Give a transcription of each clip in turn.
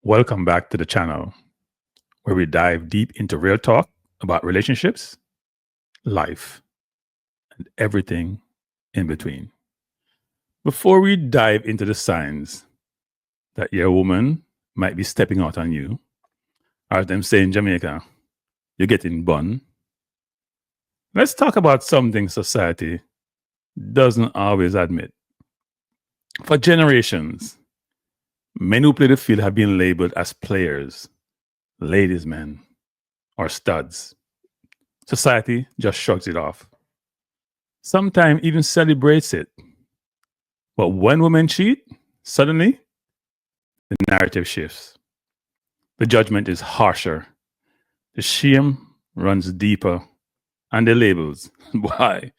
Welcome back to the channel where we dive deep into real talk about relationships, life, and everything in between. Before we dive into the signs that your woman might be stepping out on you, or as them say in Jamaica, you're getting bun, let's talk about something society doesn't always admit. For generations, men who play the field have been labeled as players, ladies' men, or studs. Society just shrugs it off. Sometimes even celebrates it. But when women cheat, suddenly the narrative shifts. The judgment is harsher. The shame runs deeper. And the labels, why?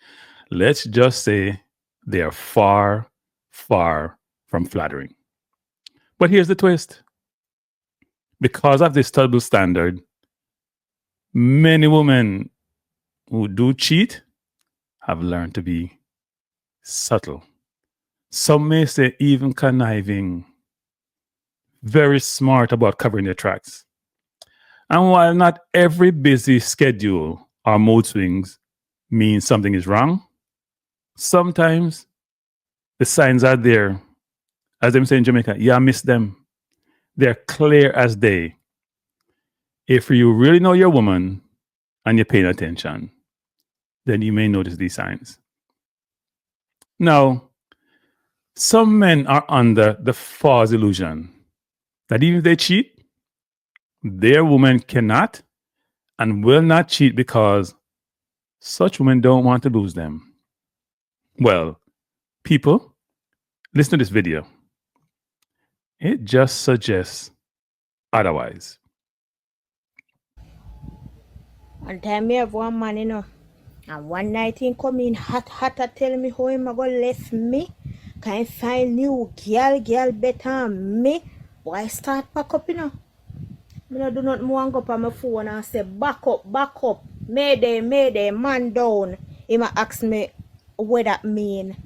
Let's just say they are far, far from flattering. But here's the twist. Because of this double standard, many women who do cheat have learned to be subtle. Some may say even conniving, very smart about covering their tracks. And while not every busy schedule or mood swings means something is wrong, sometimes the signs are there. As them say in Jamaica, yeah, miss them. They're clear as day. If you really know your woman and you're paying attention, then you may notice these signs. Now, some men are under the false illusion that even if they cheat, their woman cannot and will not cheat because such women don't want to lose them. Well, people, listen to this video. It just suggests otherwise. One time me have one man, and one night he come in hot, tell me how him a go left me. Can find new girl better than me. Boy, start pack up, Me no do not more go up on my phone and say, back up. Mayday, man down. He ma ask me what that mean.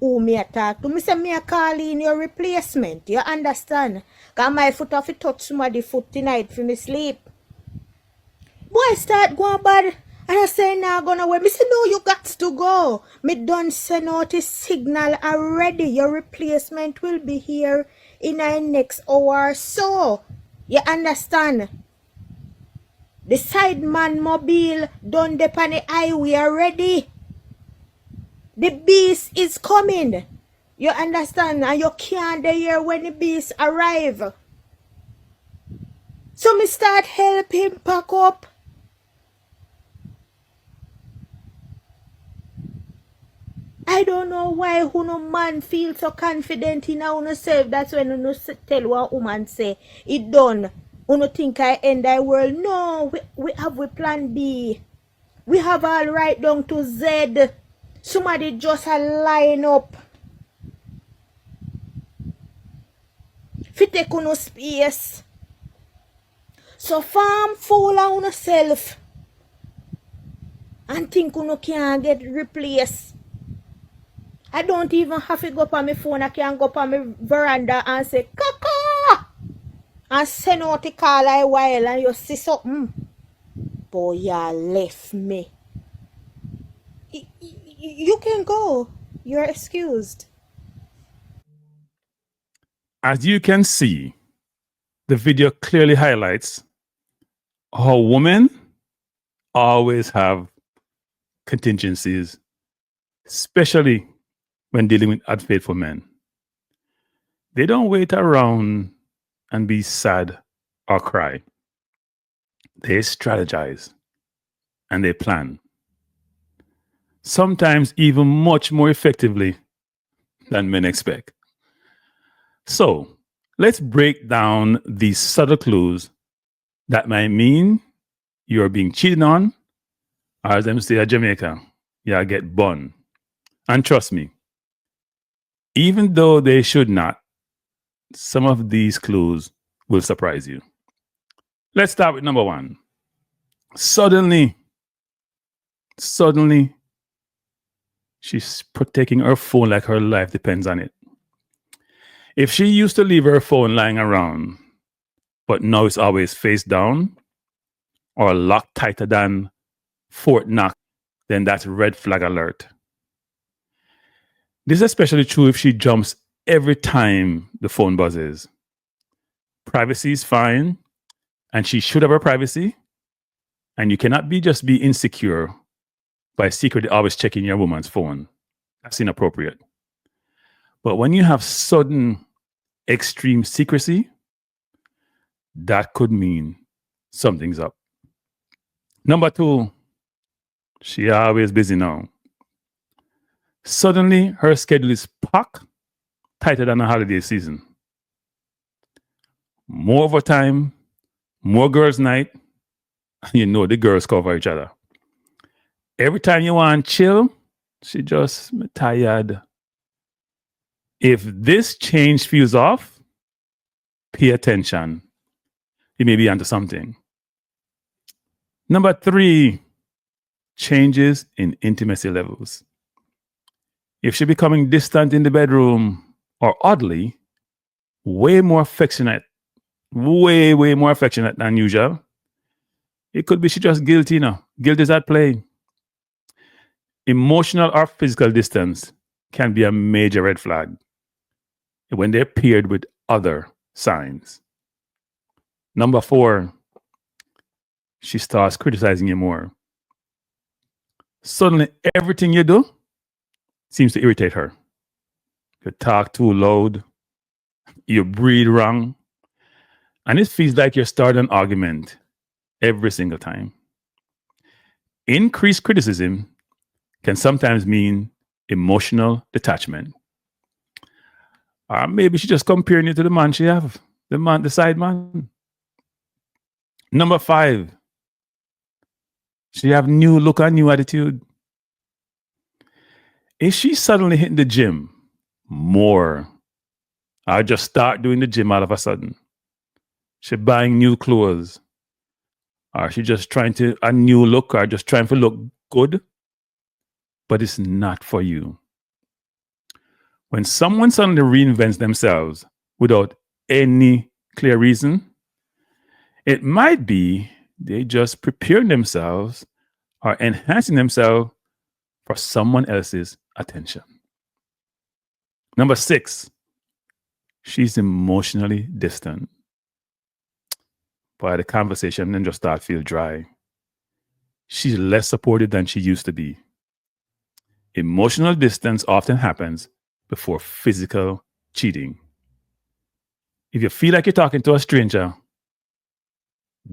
Who me a talk to? Me say me a call in your replacement. You understand? Cause my foot off it touch somebody foot tonight for me sleep. Boy start going bad. And I say now gonna wait. Me say no, you got to go. Me done send out a signal already. Your replacement will be here in our next hour or so. You understand? The sideman mobile done the on the highway already. The beast is coming. You understand? And you can't be here when the beast arrive. So me start help him pack up. I don't know why who no man feel so confident in our self. That's when you tell what woman say. It done. You think I end the world. No, we have a plan B. We have all right down to Z. Somebody just a line up. Fit take no space. So farm fool on yourself. And think you can't get replaced. I don't even have to go up on my phone. I can go up on my veranda and say, Kaka! And send out the call a while and you see something. Boy, you left me. You can go. You're excused. As you can see, the video clearly highlights how women always have contingencies, especially when dealing with unfaithful men. They don't wait around and be sad or cry. They strategize and they plan. Sometimes even much more effectively than men expect. So let's break down these subtle clues that might mean you're being cheated on, or as them say at Jamaica, you get bun. And trust me, even though they should not, some of these clues will surprise you. Let's start with number one. Suddenly, she's protecting her phone like her life depends on it. If she used to leave her phone lying around, but now it's always face down or locked tighter than Fort Knox, then that's red flag alert. This is especially true if she jumps every time the phone buzzes. Privacy is fine, and she should have her privacy. And you cannot just be insecure by secretly always checking your woman's phone. That's inappropriate. But when you have sudden extreme secrecy, that could mean something's up. Number 2, she always busy now. Suddenly, her schedule is packed tighter than a holiday season. More overtime, more girls' night, and you know the girls cover each other. Every time you want to chill, she just tired. If this change feels off, pay attention. You may be onto something. Number 3, changes in intimacy levels. If she's becoming distant in the bedroom or oddly, way more affectionate than usual, it could be she just guilty now. Guilt is at play. Emotional or physical distance can be a major red flag when they're paired with other signs. Number 4, she starts criticizing you more. Suddenly, everything you do seems to irritate her. You talk too loud, you breathe wrong, and it feels like you're starting an argument every single time. Increased criticism can sometimes mean emotional detachment. Or maybe she's just comparing you to the man she have, the side man. Number 5, she have new look and new attitude. If she suddenly hitting the gym more, or just start doing the gym all of a sudden, she buying new clothes, or she just trying to a new look, or just trying to look good, but it's not for you. When someone suddenly reinvents themselves without any clear reason, it might be they just preparing themselves or enhancing themselves for someone else's attention. Number 6, she's emotionally distant. But the conversation then just start feel dry. She's less supportive than she used to be. Emotional distance often happens before physical cheating. If you feel like you're talking to a stranger,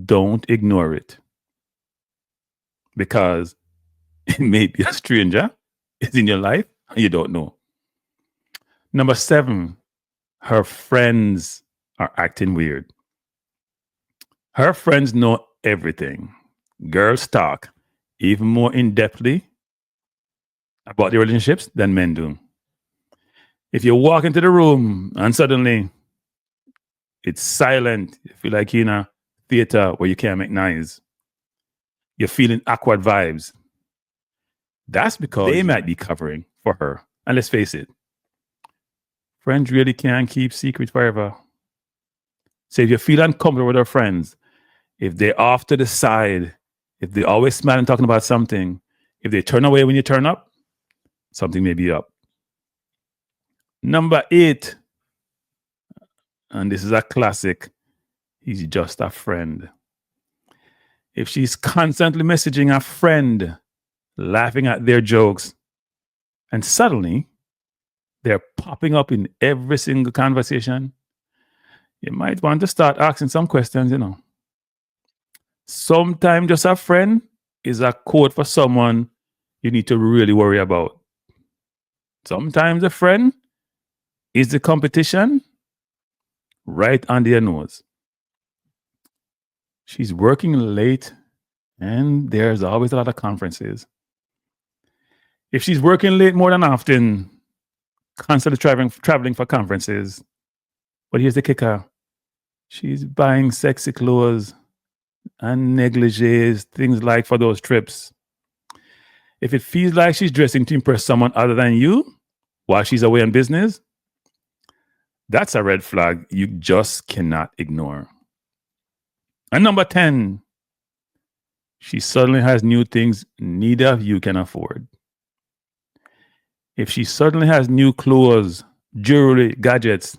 don't ignore it, because it may be a stranger is in your life and you don't know. Number 7, her friends are acting weird. Her friends know everything. Girls talk even more in-depthly about their relationships than men do. If you walk into the room and suddenly it's silent, you feel like you're in a theater where you can't make noise, you're feeling awkward vibes, that's because they might be covering for her. And let's face it, friends really can't keep secrets forever. So if you feel uncomfortable with our friends, if they're off to the side, if they always smile and talking about something, if they turn away when you turn up, something may be up. Number 8, and this is a classic, he's just a friend. If she's constantly messaging a friend, laughing at their jokes, and suddenly they're popping up in every single conversation, you might want to start asking some questions, Sometimes just a friend is a code for someone you need to really worry about. Sometimes a friend is the competition right under your nose. She's working late and there's always a lot of conferences. If she's working late more than often, constantly traveling for conferences, but here's the kicker. She's buying sexy clothes and negligees, things like for those trips. If it feels like she's dressing to impress someone other than you while she's away on business, that's a red flag you just cannot ignore. And number 10, she suddenly has new things neither of you can afford. If she suddenly has new clothes, jewelry, gadgets,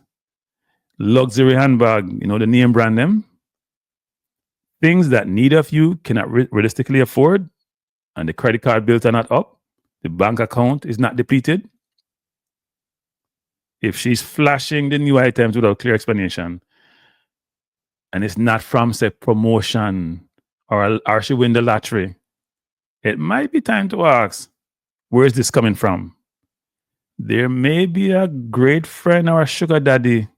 luxury handbag, the name brand them, things that neither of you cannot realistically afford, and the credit card bills are not up, the bank account is not depleted. If she's flashing the new items without clear explanation, and it's not from, say, promotion or she win the lottery, it might be time to ask, where is this coming from? There may be a great friend or a sugar daddy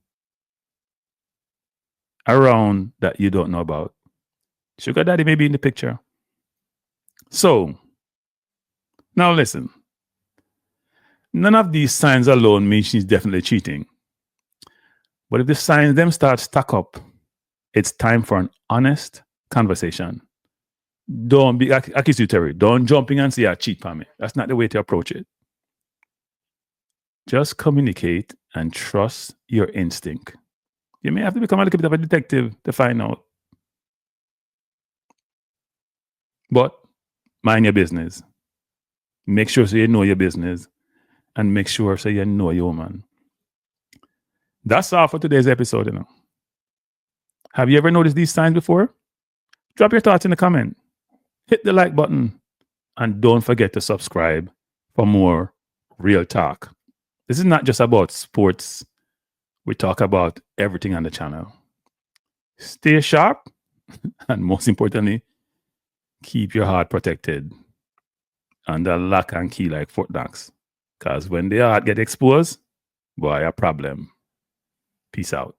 around that you don't know about. Sugar daddy may be in the picture. So, now listen. None of these signs alone mean she's definitely cheating. But if the signs them start stack up, it's time for an honest conversation. Don't be accusatory. Don't jump in and say, cheat for me. That's not the way to approach it. Just communicate and trust your instinct. You may have to become a little bit of a detective to find out. But mind your business. Make sure so you know your business. And make sure so you know your woman. That's all for today's episode, Have you ever noticed these signs before? Drop your thoughts in the comment. Hit the like button. And don't forget to subscribe for more real talk. This is not just about sports. We talk about everything on the channel. Stay sharp. And most importantly, keep your heart protected under lock and key like Fort Knox. Because when the heart get exposed, boy, a problem. Peace out.